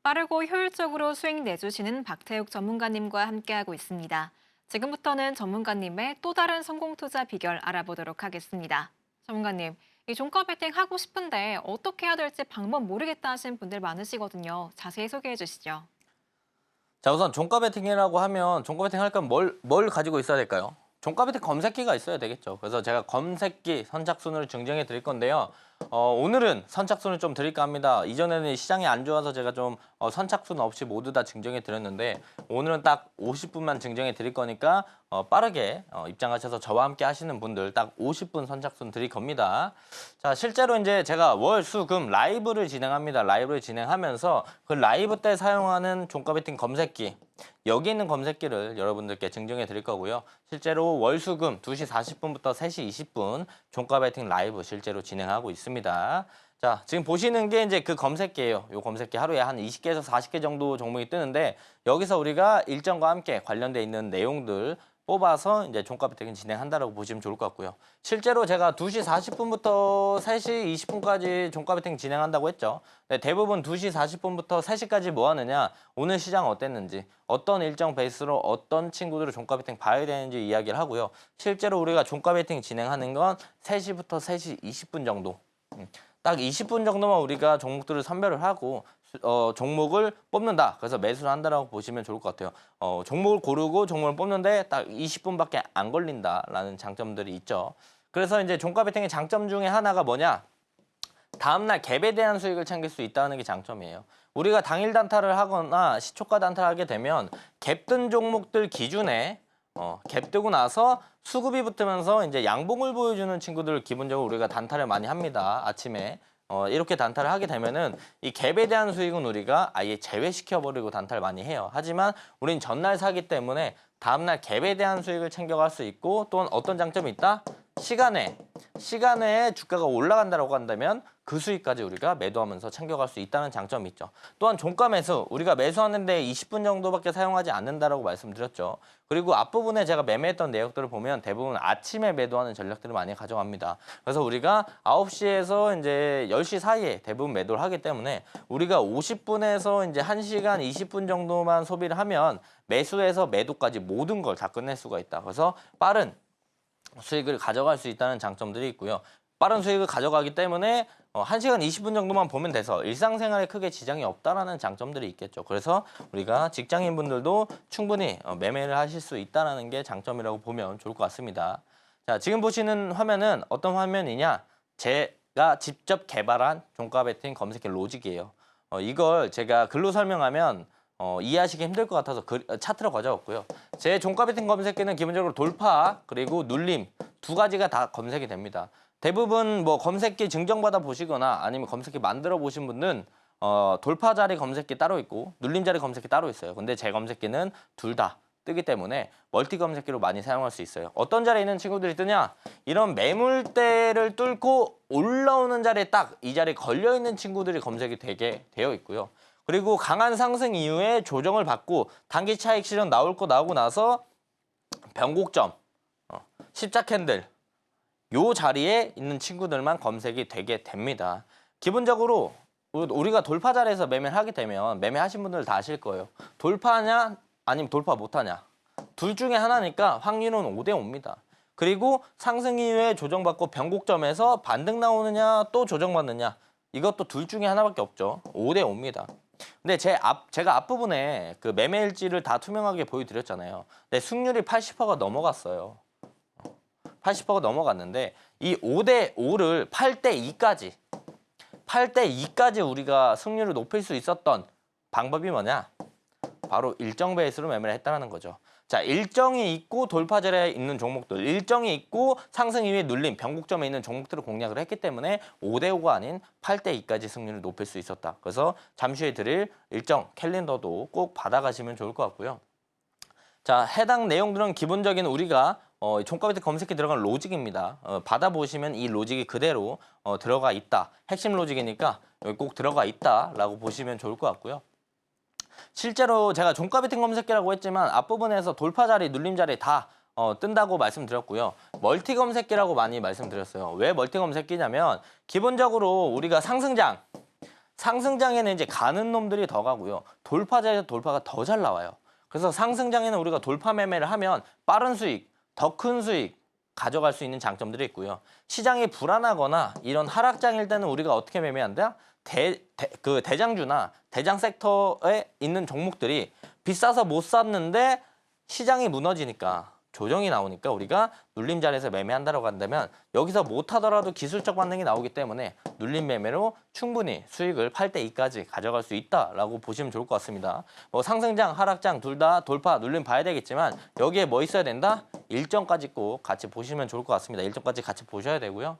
빠르고 효율적으로 수익 내주시는 박태욱 전문가님과 함께하고 있습니다. 지금부터는 전문가님의 또 다른 성공 투자 비결 알아보도록 하겠습니다. 전문가님, 이 종가 베팅 하고 싶은데 어떻게 해야 될지 방법 모르겠다 하신 분들 많으시거든요. 자세히 소개해 주시죠. 자, 우선 종가 베팅이라고 하면 종가 베팅 할 거면 뭘 가지고 있어야 될까요? 종가 베팅 검색기가 있어야 되겠죠. 그래서 제가 검색기 선착순을 증정해 드릴 건데요. 오늘은 선착순을 좀 드릴까 합니다. 이전에는 시장이 안 좋아서 제가 좀 선착순 없이 모두 다 증정해 드렸는데 오늘은 딱 50분만 증정해 드릴 거니까 빠르게 입장하셔서 저와 함께 하시는 분들 딱 50분 선착순 드릴 겁니다. 자, 실제로 이제 제가 월, 수, 금 라이브를 진행합니다. 라이브를 진행하면서 그 라이브 때 사용하는 종가 베팅 검색기 여기 있는 검색기를 여러분들께 증정해 드릴 거고요. 실제로 월, 수, 금 2시 40분부터 3시 20분 종가 베팅 라이브 실제로 진행하고 있습니다. 자, 지금 보시는 게 이제 그 검색기예요. 이 검색기 하루에 한 20개에서 40개 정도 종목이 뜨는데 여기서 우리가 일정과 함께 관련돼 있는 내용들 뽑아서 이제 종가 베팅을 진행한다라고 보시면 좋을 것 같고요. 실제로 제가 2시 40분부터 3시 20분까지 종가 베팅 진행한다고 했죠. 네, 대부분 2시 40분부터 3시까지 뭐 하느냐, 오늘 시장 어땠는지, 어떤 일정 베이스로 어떤 친구들을 종가 베팅 봐야 되는지 이야기를 하고요. 실제로 우리가 종가 베팅 진행하는 건 3시부터 3시 20분 정도. 딱 20분 정도만 우리가 종목들을 선별을 하고 종목을 뽑는다. 그래서 매수를 한다라고 보시면 좋을 것 같아요. 종목을 고르고 종목을 뽑는데 딱 20분밖에 안 걸린다라는 장점들이 있죠. 그래서 이제 종가 베팅의 장점 중에 하나가 뭐냐? 다음날 갭에 대한 수익을 챙길 수 있다는 게 장점이에요. 우리가 당일 단타를 하거나 시초가 단타를 하게 되면 갭 뜬 종목들 기준에 갭 뜨고 나서 수급이 붙으면서 이제 양봉을 보여주는 친구들 기본적으로 우리가 단타를 많이 합니다. 아침에. 이렇게 단타를 하게 되면은 이 갭에 대한 수익은 우리가 아예 제외시켜버리고 단타를 많이 해요. 하지만 우린 전날 사기 때문에 다음날 갭에 대한 수익을 챙겨갈 수 있고 또 어떤 장점이 있다? 시간에 주가가 올라간다고 한다면 그 수익까지 우리가 매도하면서 챙겨갈 수 있다는 장점이 있죠. 또한 종가 매수, 우리가 매수하는데 20분 정도밖에 사용하지 않는다라고 말씀드렸죠. 그리고 앞부분에 제가 매매했던 내역들을 보면 대부분 아침에 매도하는 전략들을 많이 가져갑니다. 그래서 우리가 9시에서 이제 10시 사이에 대부분 매도를 하기 때문에 우리가 50분에서 이제 1시간 20분 정도만 소비를 하면 매수에서 매도까지 모든 걸 다 끝낼 수가 있다. 그래서 빠른 수익을 가져갈 수 있다는 장점들이 있고요. 빠른 수익을 가져가기 때문에 1시간 20분 정도만 보면 돼서 일상생활에 크게 지장이 없다라는 장점들이 있겠죠. 그래서 우리가 직장인분들도 충분히 매매를 하실 수 있다는 게 장점이라고 보면 좋을 것 같습니다. 자, 지금 보시는 화면은 어떤 화면이냐? 제가 직접 개발한 종가 베팅 검색기 로직이에요. 이걸 제가 글로 설명하면 이해하시기 힘들 것 같아서 차트로 가져왔고요. 제 종가 베팅 검색기는 기본적으로 돌파 그리고 눌림 두 가지가 다 검색이 됩니다. 대부분 뭐 검색기 증정받아 보시거나 아니면 검색기 만들어 보신 분은 돌파 자리 검색기 따로 있고 눌림 자리 검색기 따로 있어요. 근데 제 검색기는 둘 다 뜨기 때문에 멀티 검색기로 많이 사용할 수 있어요. 어떤 자리에 있는 친구들이 뜨냐? 이런 매물대를 뚫고 올라오는 자리에 딱 이 자리에 걸려 있는 친구들이 검색이 되게 되어 있고요. 그리고 강한 상승 이후에 조정을 받고 단기 차익 실현 나오고 나서 변곡점, 십자 캔들 요 자리에 있는 친구들만 검색이 되게 됩니다. 기본적으로 우리가 돌파 자리에서 매매를 하게 되면 매매하신 분들 다 아실 거예요. 돌파하냐 아니면 돌파 못하냐. 둘 중에 하나니까 확률은 5대 5입니다. 그리고 상승 이후에 조정받고 변곡점에서 반등 나오느냐 또 조정받느냐. 이것도 둘 중에 하나밖에 없죠. 5대 5입니다. 근데 제가 앞부분에 그 매매일지를 다 투명하게 보여드렸잖아요. 근데 승률이 80%가 넘어갔어요. 80%가 넘어갔는데 이 5대 5를 8대 2까지 우리가 승률을 높일 수 있었던 방법이 뭐냐? 바로 일정 베이스로 매매를 했다는 거죠. 자, 일정이 있고 돌파 자리에 있는 종목들, 일정이 있고 상승 이후에 눌림, 변곡점에 있는 종목들을 공략을 했기 때문에 5대 5가 아닌 8대 2까지 승률을 높일 수 있었다. 그래서 잠시 후에 드릴 일정 캘린더도 꼭 받아가시면 좋을 것 같고요. 자, 해당 내용들은 기본적인 우리가 종가 베팅 검색기 들어간 로직입니다. 받아보시면 이 로직이 그대로 들어가 있다. 핵심 로직이니까 여기 꼭 들어가 있다라고 보시면 좋을 것 같고요. 실제로 제가 종가 베팅 검색기라고 했지만 앞부분에서 돌파 자리, 눌림 자리 다 뜬다고 말씀드렸고요. 멀티 검색기라고 많이 말씀드렸어요. 왜 멀티 검색기냐면 기본적으로 우리가 상승장에는 이제 가는 놈들이 더 가고요. 돌파 자리에서 돌파가 더 잘 나와요. 그래서 상승장에는 우리가 돌파 매매를 하면 빠른 수익, 더 큰 수익 가져갈 수 있는 장점들이 있고요. 시장이 불안하거나 이런 하락장일 때는 우리가 어떻게 매매한다? 그 대장주나 대장 섹터에 있는 종목들이 비싸서 못 샀는데 시장이 무너지니까 조정이 나오니까 우리가 눌림 자리에서 매매한다고 한다면 여기서 못 하더라도 기술적 반등이 나오기 때문에 눌림 매매로 충분히 수익을 8대 2까지 가져갈 수 있다라고 보시면 좋을 것 같습니다. 뭐 상승장, 하락장 둘 다 돌파, 눌림 봐야 되겠지만 여기에 뭐 있어야 된다? 일정까지 꼭 같이 보시면 좋을 것 같습니다. 일정까지 같이 보셔야 되고요.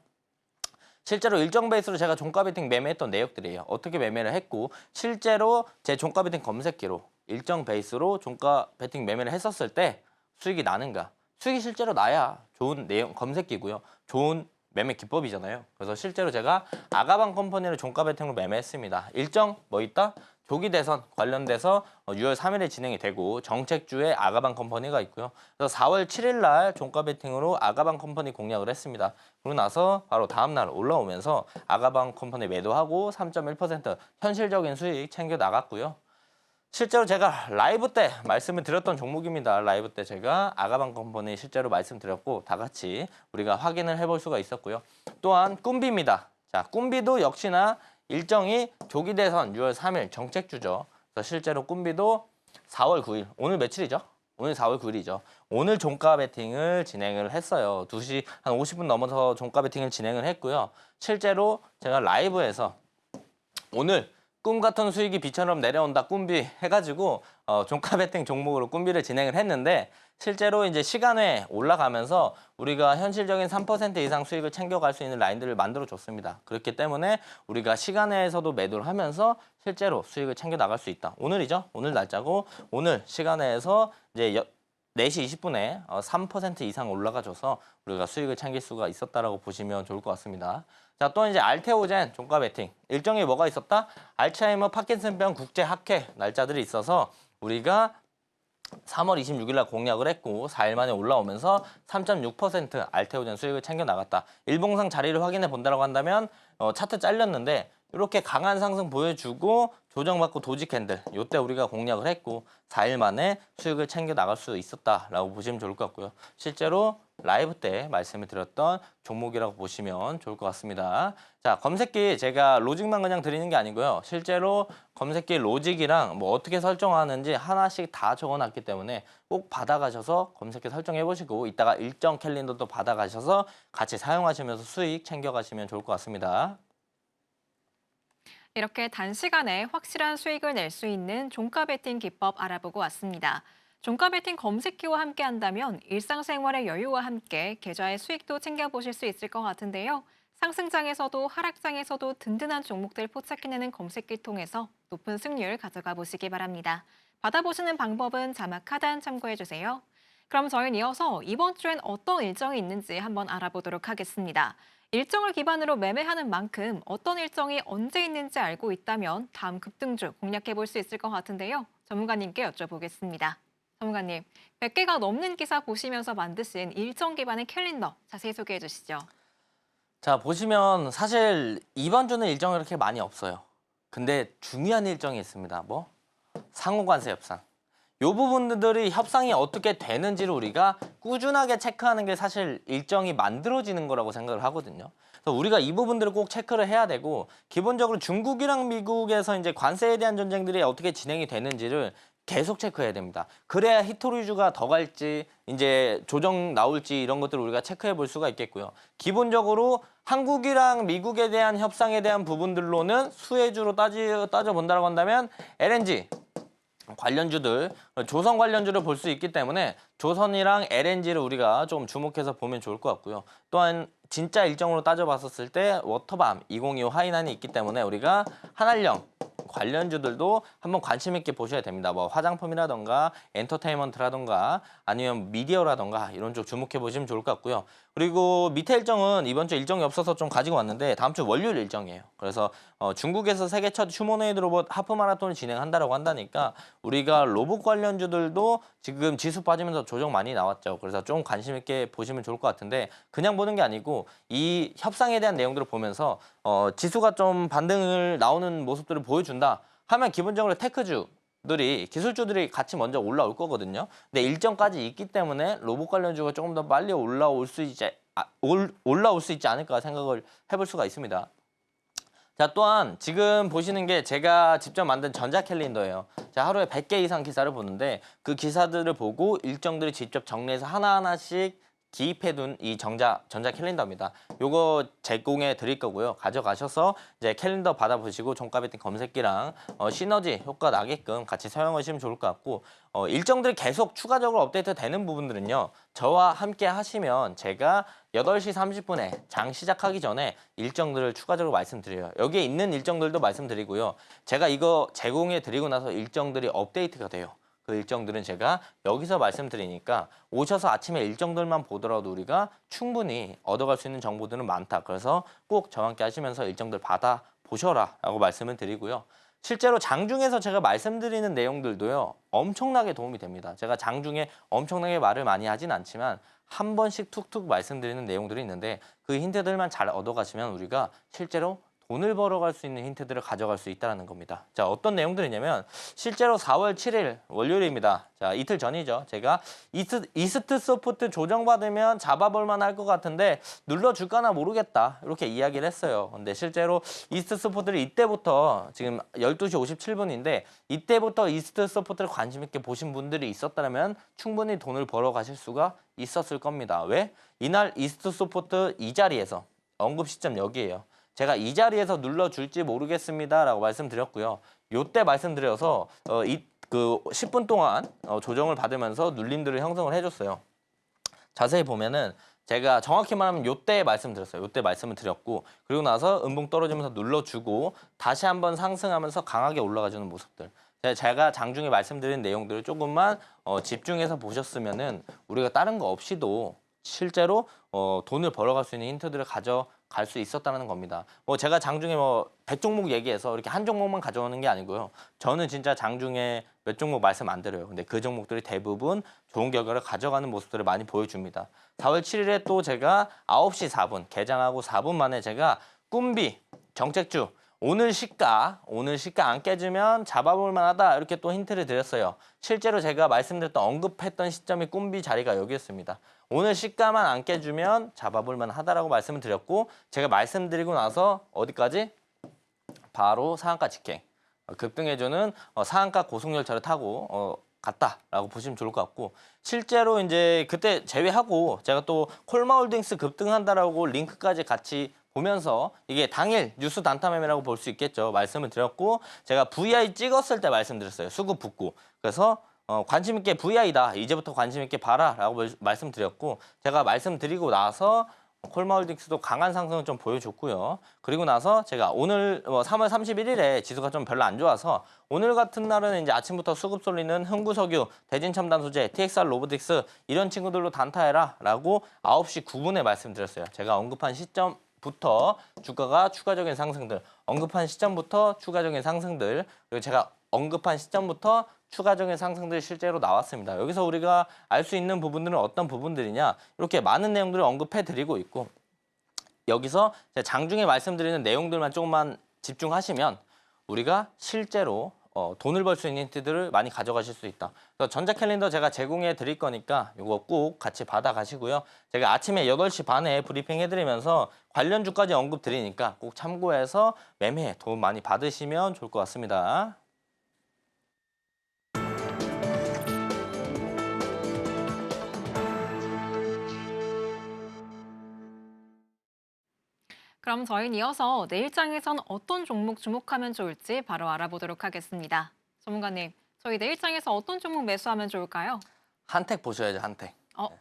실제로 일정 베이스로 제가 종가 베팅 매매했던 내역들이에요. 어떻게 매매를 했고 실제로 제 종가 베팅 검색기로 일정 베이스로 종가 베팅 매매를 했었을 때 수익이 나는가? 수익이 실제로 나야 좋은 내용 검색기고요. 좋은 매매 기법이잖아요. 그래서 실제로 제가 아가방 컴퍼니를 종가 베팅으로 매매했습니다. 일정 뭐 있다? 조기 대선 관련돼서 6월 3일에 진행이 되고 정책주에 아가방 컴퍼니가 있고요. 그래서 4월 7일 날 종가 베팅으로 아가방 컴퍼니 공략을 했습니다. 그러고 나서 바로 다음 날 올라오면서 아가방 컴퍼니 매도하고 3.1% 현실적인 수익 챙겨 나갔고요. 실제로 제가 라이브 때 말씀을 드렸던 종목입니다. 라이브 때 제가 아가방 컴퍼니 실제로 말씀드렸고 다 같이 우리가 확인을 해볼 수가 있었고요. 또한 꿈비입니다. 자, 꿈비도 역시나 일정이 조기 대선 6월 3일 정책주죠. 그래서 실제로 꿈비도 4월 9일, 오늘 며칠이죠? 오늘 4월 9일이죠. 오늘 종가 베팅을 진행을 했어요. 2시 한 50분 넘어서 종가 베팅을 진행을 했고요. 실제로 제가 라이브에서 오늘 꿈 같은 수익이 비처럼 내려온다 꿈비 해가지고 종가 베팅 종목으로 꿈비를 진행을 했는데 실제로 이제 시간에 올라가면서 우리가 현실적인 3% 이상 수익을 챙겨갈 수 있는 라인들을 만들어 줬습니다. 그렇기 때문에 우리가 시간에서도 매도를 하면서 실제로 수익을 챙겨 나갈 수 있다. 오늘이죠. 오늘 날짜고 오늘 시간에서 이제 4시 20분에 3% 이상 올라가줘서 우리가 수익을 챙길 수가 있었다라고 보시면 좋을 것 같습니다. 자, 또 이제 알테오젠 종가 베팅 일정이 뭐가 있었다? 알츠하이머 파킨슨병 국제 학회 날짜들이 있어서 우리가 3월 26일 날 공략을 했고 4일 만에 올라오면서 3.6% 알테오젠 수익을 챙겨 나갔다. 일봉상 자리를 확인해 본다라고 한다면 차트 잘렸는데 이렇게 강한 상승 보여주고 조정받고 도지 캔들 이때 우리가 공략을 했고 4일 만에 수익을 챙겨 나갈 수 있었다라고 보시면 좋을 것 같고요. 실제로 라이브 때 말씀을 드렸던 종목이라고 보시면 좋을 것 같습니다. 자, 검색기 제가 로직만 그냥 드리는 게 아니고요. 실제로 검색기 로직이랑 뭐 어떻게 설정하는지 하나씩 다 적어놨기 때문에 꼭 받아가셔서 검색기 설정해 보시고 이따가 일정 캘린더도 받아가셔서 같이 사용하시면서 수익 챙겨가시면 좋을 것 같습니다. 이렇게 단시간에 확실한 수익을 낼 수 있는 종가 베팅 기법 알아보고 왔습니다. 종가 베팅 검색기와 함께 한다면 일상생활의 여유와 함께 계좌의 수익도 챙겨보실 수 있을 것 같은데요. 상승장에서도 하락장에서도 든든한 종목들 포착해내는 검색기 통해서 높은 승률 가져가 보시기 바랍니다. 받아보시는 방법은 자막 하단 참고해주세요. 그럼 저희는 이어서 이번 주엔 어떤 일정이 있는지 한번 알아보도록 하겠습니다. 일정을 기반으로 매매하는 만큼 어떤 일정이 언제 있는지 알고 있다면 다음 급등주 공략해 볼 수 있을 것 같은데요. 전문가님께 여쭤보겠습니다. 전문가님, 100개가 넘는 기사 보시면서 만드신 일정 기반의 캘린더 자세히 소개해 주시죠. 자, 보시면 사실 이번 주는 일정이 그렇게 많이 없어요. 근데 중요한 일정이 있습니다. 뭐? 상호관세 협상. 요 부분들이 협상이 어떻게 되는지를 우리가 꾸준하게 체크하는 게 사실 일정이 만들어지는 거라고 생각을 하거든요. 그래서 우리가 이 부분들을 꼭 체크를 해야 되고 기본적으로 중국이랑 미국에서 이제 관세에 대한 전쟁들이 어떻게 진행이 되는지를 계속 체크해야 됩니다. 그래야 히토류주가 더 갈지 이제 조정 나올지 이런 것들을 우리가 체크해 볼 수가 있겠고요. 기본적으로 한국이랑 미국에 대한 협상에 대한 부분들로는 수혜주로 따져 본다고 한다면 LNG 관련주들, 조선 관련주를 볼 수 있기 때문에 조선이랑 LNG를 우리가 좀 주목해서 보면 좋을 것 같고요. 또한 진짜 일정으로 따져봤었을 때 워터밤 2025 하이난이 있기 때문에 우리가 한알령 관련주들도 한번 관심 있게 보셔야 됩니다. 뭐 화장품이라던가 엔터테인먼트라던가 아니면 미디어라던가 이런 쪽 주목해 보시면 좋을 것 같고요. 그리고 밑에 일정은 이번 주 일정이 없어서 좀 가지고 왔는데 다음 주 월요일 일정이에요. 그래서 중국에서 세계 첫 휴머노이드 로봇 하프 마라톤을 진행한다라고 한다니까 우리가 로봇 관련주들도 지금 지수 빠지면서 조정 많이 나왔죠. 그래서 좀 관심 있게 보시면 좋을 것 같은데 그냥 보는 게 아니고 이 협상에 대한 내용들을 보면서 지수가 좀 반등을 나오는 모습들을 보여준다 하면 기본적으로 테크주들이 기술주들이 같이 먼저 올라올 거거든요. 근데 일정까지 있기 때문에 로봇 관련주가 조금 더 빨리 올라올 수 있지 않을까 생각을 해볼 수가 있습니다. 자, 또한 지금 보시는 게 제가 직접 만든 전자 캘린더예요. 자, 하루에 100개 이상 기사를 보는데 그 기사들을 보고 일정들을 직접 정리해서 하나하나씩 기입해둔 이 전자 캘린더입니다. 요거 제공해 드릴 거고요. 가져가셔서 이제 캘린더 받아보시고 종가 베팅 검색기랑 시너지 효과 나게끔 같이 사용하시면 좋을 것 같고 일정들 계속 추가적으로 업데이트 되는 부분들은요. 저와 함께 하시면 제가 8시 30분에 장 시작하기 전에 일정들을 추가적으로 말씀드려요. 여기에 있는 일정들도 말씀드리고요. 제가 이거 제공해 드리고 나서 일정들이 업데이트가 돼요. 그 일정들은 제가 여기서 말씀드리니까 오셔서 아침에 일정들만 보더라도 우리가 충분히 얻어갈 수 있는 정보들은 많다. 그래서 꼭 저와 함께 하시면서 일정들 받아 보셔라 라고 말씀을 드리고요. 실제로 장중에서 제가 말씀드리는 내용들도요. 엄청나게 도움이 됩니다. 제가 장중에 엄청나게 말을 많이 하진 않지만 한 번씩 툭툭 말씀드리는 내용들이 있는데 그 힌트들만 잘 얻어가시면 우리가 실제로 돈을 벌어갈 수 있는 힌트들을 가져갈 수 있다는 겁니다. 자, 어떤 내용들이냐면 실제로 4월 7일 월요일입니다. 자, 이틀 전이죠. 제가 이스트 소프트 조정받으면 잡아볼 만할 것 같은데 눌러줄까나 모르겠다. 이렇게 이야기를 했어요. 근데 실제로 이스트 소프트를 이때부터 지금 12시 57분인데 이때부터 이스트 소프트를 관심 있게 보신 분들이 있었다면 충분히 돈을 벌어가실 수가 있었을 겁니다. 왜? 이날 이스트 소프트 이 자리에서 언급 시점 여기에요. 제가 이 자리에서 눌러줄지 모르겠습니다라고 말씀드렸고요. 요때 말씀드려서 10분 동안 조정을 받으면서 눌림들을 형성을 해줬어요. 자세히 보면은 제가 정확히 말하면 요때 말씀드렸어요. 요때 말씀을 드렸고 그리고 나서 음봉 떨어지면서 눌러주고 다시 한번 상승하면서 강하게 올라가주는 모습들. 제가 장중에 말씀드린 내용들을 조금만 집중해서 보셨으면은 우리가 다른 거 없이도 실제로 돈을 벌어갈 수 있는 힌트들을 가져갈 수 있었다는 겁니다. 뭐 제가 장중에 뭐 100종목 얘기해서 이렇게 한 종목만 가져오는 게 아니고요. 저는 진짜 장중에 몇 종목 말씀 안 드려요. 근데 그 종목들이 대부분 좋은 결과를 가져가는 모습들을 많이 보여줍니다. 4월 7일에 또 제가 9시 4분 개장하고 4분 만에 제가 꿈비 정책주 오늘 시가 안 깨지면 잡아볼 만하다 이렇게 또 힌트를 드렸어요. 실제로 제가 말씀드렸던 언급했던 시점이 꿈비 자리가 여기였습니다. 오늘 시가만 안 깨주면 잡아볼 만하다라고 말씀을 드렸고 제가 말씀드리고 나서 어디까지? 바로 상한가 직행. 급등해주는 상한가 고속열차를 타고 갔다라고 보시면 좋을 것 같고 실제로 이제 그때 제외하고 제가 또 콜마홀딩스 급등한다라고 링크까지 같이 보면서 이게 당일 뉴스 단타 매매라고 볼 수 있겠죠. 말씀을 드렸고 제가 VI 찍었을 때 말씀드렸어요. 수급 붙고. 그래서 관심 있게 VI다. 이제부터 관심 있게 봐라라고 말씀드렸고 제가 말씀드리고 나서 콜마홀딩스도 강한 상승을 좀 보여줬고요. 그리고 나서 제가 오늘 3월 31일에 지수가 좀 별로 안 좋아서 오늘 같은 날은 이제 아침부터 수급 쏠리는 흥구석유, 대진첨단소재, TXR 로보틱스 이런 친구들로 단타해라라고 9시 9분에 말씀드렸어요. 제가 언급한 시점부터 주가가 추가적인 상승들, 언급한 시점부터 추가적인 상승들, 그리고 제가 언급한 시점부터 추가적인 상승들이 실제로 나왔습니다. 여기서 우리가 알 수 있는 부분들은 어떤 부분들이냐 이렇게 많은 내용들을 언급해 드리고 있고 여기서 제가 장중에 말씀드리는 내용들만 조금만 집중하시면 우리가 실제로 돈을 벌 수 있는 힌트들을 많이 가져가실 수 있다. 그래서 전자캘린더 제가 제공해 드릴 거니까 이거 꼭 같이 받아 가시고요. 제가 아침에 8시 반에 브리핑 해드리면서 관련주까지 언급 드리니까 꼭 참고해서 매매에 도움 많이 받으시면 좋을 것 같습니다. 그럼 저희는 이어서 내일장에선 어떤 종목 주목하면 좋을지 바로 알아보도록 하겠습니다. 전문가님, 저희 내일장에서 어떤 종목 매수하면 좋을까요? 한택 보셔야죠, 한택.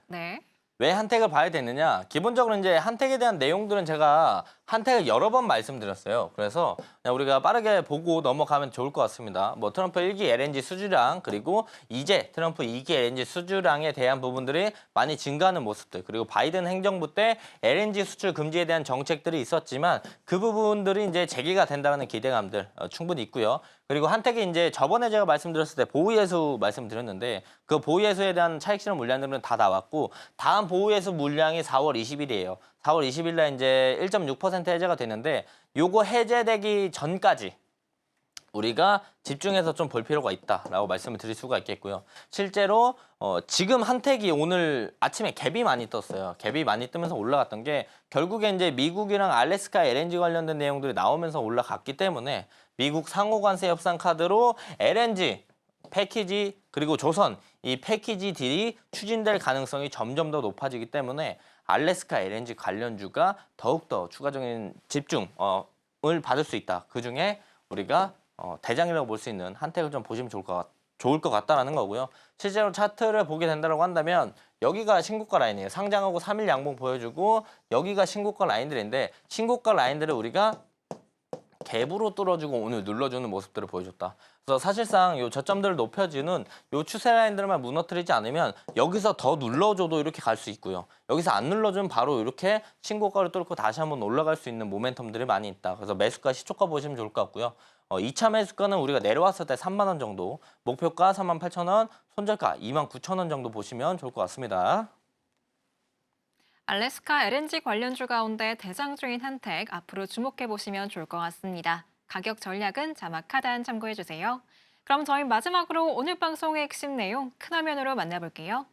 네. 왜 한택을 봐야 되느냐? 기본적으로 이제 한택에 대한 내용들은 제가 한택을 여러 번 말씀드렸어요. 그래서 그냥 우리가 빠르게 보고 넘어가면 좋을 것 같습니다. 뭐 트럼프 1기 LNG 수주량 그리고 이제 트럼프 2기 LNG 수주량에 대한 부분들이 많이 증가하는 모습들 그리고 바이든 행정부 때 LNG 수출 금지에 대한 정책들이 있었지만 그 부분들이 이제 재개가 된다는 기대감들 충분히 있고요. 그리고 한택이 이제 저번에 제가 말씀드렸을 때 보유예수 말씀드렸는데 그 보유예수에 대한 차익 실현 물량들은 다 나왔고 다음 보유예수 물량이 4월 20일이에요. 4월 20일 날 이제 1.6% 해제가 되는데 요거 해제되기 전까지 우리가 집중해서 좀 볼 필요가 있다라고 말씀을 드릴 수가 있겠고요. 실제로 지금 한택이 오늘 아침에 갭이 많이 떴어요. 갭이 많이 뜨면서 올라갔던 게 결국에 이제 미국이랑 알래스카 LNG 관련된 내용들이 나오면서 올라갔기 때문에 미국 상호관세 협상 카드로 LNG 패키지 그리고 조선 이 패키지 딜이 추진될 가능성이 점점 더 높아지기 때문에 알래스카 LNG 관련주가 더욱더 추가적인 집중을 받을 수 있다. 그중에 우리가 대장이라고 볼 수 있는 한택을 좀 보시면 좋을 것 같다라는 거고요. 실제로 차트를 보게 된다고 한다면 여기가 신고가 라인이에요. 상장하고 3일 양봉 보여주고 여기가 신고가 라인들인데 신고가 라인들을 우리가 갭으로 뚫어주고 오늘 눌러주는 모습들을 보여줬다. 그래서 사실상 요 저점들을 높여주는 요 추세 라인들만 무너뜨리지 않으면 여기서 더 눌러줘도 이렇게 갈 수 있고요. 여기서 안 눌러주면 바로 이렇게 신고가를 뚫고 다시 한번 올라갈 수 있는 모멘텀들이 많이 있다. 그래서 매수가 시초가 보시면 좋을 것 같고요. 2차 매수가는 우리가 내려왔을 때 3만 원 정도, 목표가 38,000원, 손절가 29,000원 정도 보시면 좋을 것 같습니다. 알래스카 LNG 관련주 가운데 대장주인 한택 앞으로 주목해 보시면 좋을 것 같습니다. 가격 전략은 자막 하단 참고해 주세요. 그럼 저희 마지막으로 오늘 방송의 핵심 내용 큰 화면으로 만나볼게요.